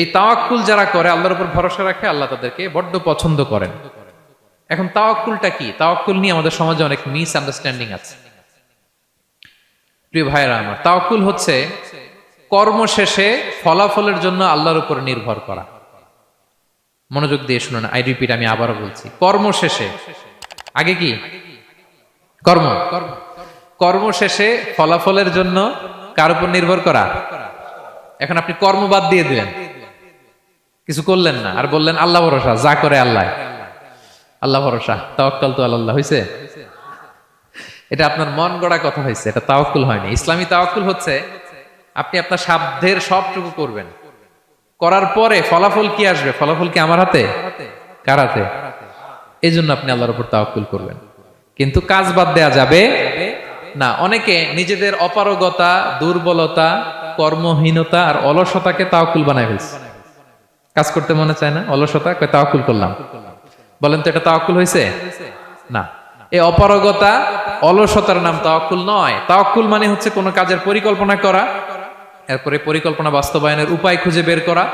এই তাওয়াক্কুল যারা করে, আল্লাহর উপর ভরসা রাখে, আল্লাহ তাদেরকে বড্ড পছন্দ করেন। এখন তাওয়াক্কুলটা কি? তাওয়াক্কুল নিয়ে আমাদের সমাজে অনেক মিস আন্ডারস্ট্যান্ডিং আছে। প্রিয় ভাইরা আমার, তাওয়াক্কুল হচ্ছে কর্ম শেষে ফলাফলের জন্য আল্লাহর উপর নির্ভর করা। মনোযোগ দিয়ে শুনুন, আই রিপিট, আমি আবারও বলছি, কর্ম শেষে, আগে কি কর্ম, কর্ম শেষে ফলাফলের জন্য কার উপর নির্ভর করা। এখন আপনি কর্ম বাদ দিয়ে দিলেন, কিছু করলেন না, আর বললেন আল্লাহ ভরসা, যা করে আল্লাহ, আল্লাহ ভরসা, তাওয়াক্কাল তো আল্লাহ হয়েছে। এটা আপনার মন গড়া কথা হয়েছে, এটা তাওয়াক্কুল হয়নি। ইসলামী তাওয়াক্কুল হচ্ছে আপনি আপনার সাধ্যের সবটুকু করবেন, করার পরে ফলাফল কি আসবে, ফলাফল কি আমার হাতে, কার হাতে? এই জন্য আপনি আল্লাহর উপর তাওয়াক্কুল করবেন, কিন্তু কাজ বাদ দেয়া যাবে না। অনেকে নিজেদের অপারগতা, দুর্বলতা, কর্মহীনতা আর অলসতাকে তাওয়াক্কুল বানায় ফেলছে। কাজ করতে মনে চায় না, অলসতা, কয় তাওয়াক্কুল করলাম। বলেন তো এটা তাওয়াক্কুল হয়েছে? না। এই অপারগতা, অলসতার নাম তাওয়াক্কুল নয়। তাওয়াক্কুল মানে হচ্ছে কোনো কাজের পরিকল্পনা করা, এরপরে পরিকল্পনা বাস্তবায়নের উপায় খুঁজে বের করা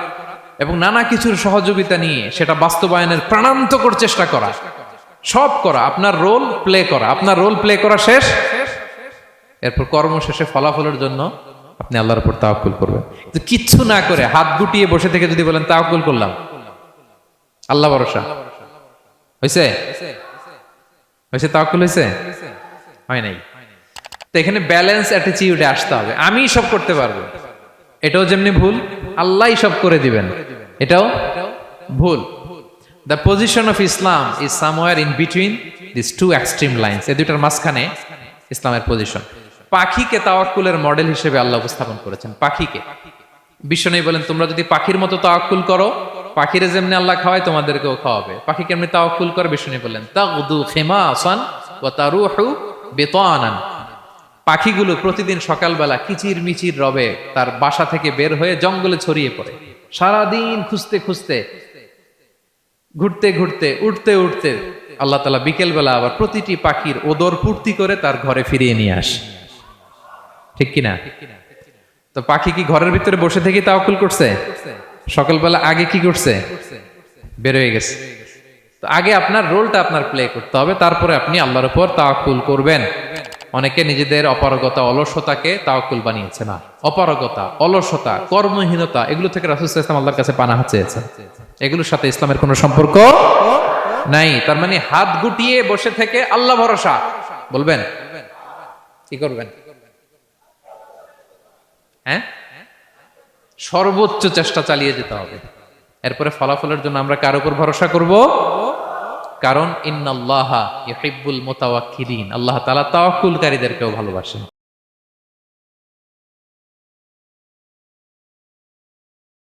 এবং নানা কিছুর সহযোগিতা নিয়ে সেটা বাস্তবায়নের প্রাণান্তকর চেষ্টা করা, সব করা, আপনার রোল প্লে করা। আপনার রোল প্লে করা শেষ, এরপর কর্ম শেষে ফলাফলের জন্য আপনি আল্লাহর উপর তাওয়াক্কুল করবেন। কিন্তু কিচ্ছু না করে হাত গুটিয়ে বসে থেকে যদি বলেন তাওয়াক্কুল করলাম, আল্লাহ ভরসা, হয়েছে? হয়েছে? তাওয়াক্কুল হয়েছে? হয় নাই। তো এখানে ব্যালেন্স অ্যাটিটিউডে আসতে হবে। আমি সব করতে পারবো, এটাও যেমনি ভুল, আল্লাহই সব করে দিবেন, এটাও ভুল। The position of Islam is somewhere in between this two extreme lines. এই দুইটার মাঝখানে ইসলামের পজিশন। পাখিকে তাওয়াক্কুলের মডেল হিসেবে আল্লাহ উপস্থাপন করেছেন। পাখিকে বিশ্বনবী বলেন, তোমরা যদি পাখির মতো তাওয়াক্কুল করো, পাখিরে যেমনি আল্লাহ খাওয়ায় তোমাদেরকেও খাওয়াবে। পাখি কেমনি তাওয়াক্কুল করে? বিশ্বনবী বলেন, তাগদু খিমাসান ওয়া তারুহু বিতানান। পাখিগুলো প্রতিদিন সকালবেলা কিচির মিচির রবে তার বাসা থেকে বের হয়ে জঙ্গলে ছড়িয়ে পড়ে, সারাদিন খুঁজতে খুঁজতে, ঘুরতে ঘুরতে, উঠতে উঠতে আল্লাহ তাআলা বিকেল বেলা আবার প্রতিটি পাখির ওদর পূর্তি করে তার ঘরে ফিরিয়ে নিয়ে আসে। ঠিক কিনা? তো পাখি কি ঘরের ভিতরে বসে থেকে তাওয়াক্কুল করছে? সকালবেলা আগে কি করছে? বের হয়ে গেছে। তো আগে আপনার রোলটা আপনার প্লে করতে হবে, তারপরে আপনি আল্লাহর উপর তাওয়াক্কুল করবেন। অনেকে নিজেদের অপারগতা, অলসতাকে তাওয়াক্কুল বানিয়েছে। না, অপারগতা, অলসতা, কর্মহীনতা, এগুলো থেকে রাসূল সাল্লাল্লাহু আলাইহি ওয়াসাল্লাম আল্লাহর কাছে পানাহ চেয়েছেন। এগুলোর সাথে ইসলামের কোনো সম্পর্ক নাই। তার মানে হাত গুটিয়ে বসে থেকে আল্লাহ ভরসা বলবেন, কি করবেন? হ্যাঁ, সর্বোচ্চ চেষ্টা চালিয়ে যেতে হবে। এরপরে ফলাফলের জন্য আমরা কার উপর ভরসা করব? কারণ ইন্নাল্লাহা ইউহিব্বুল মুতাওয়াক্কিলিন, আল্লাহ তাআলা তাওয়াক্কুলকারীদেরকেও ভালোবাসেন।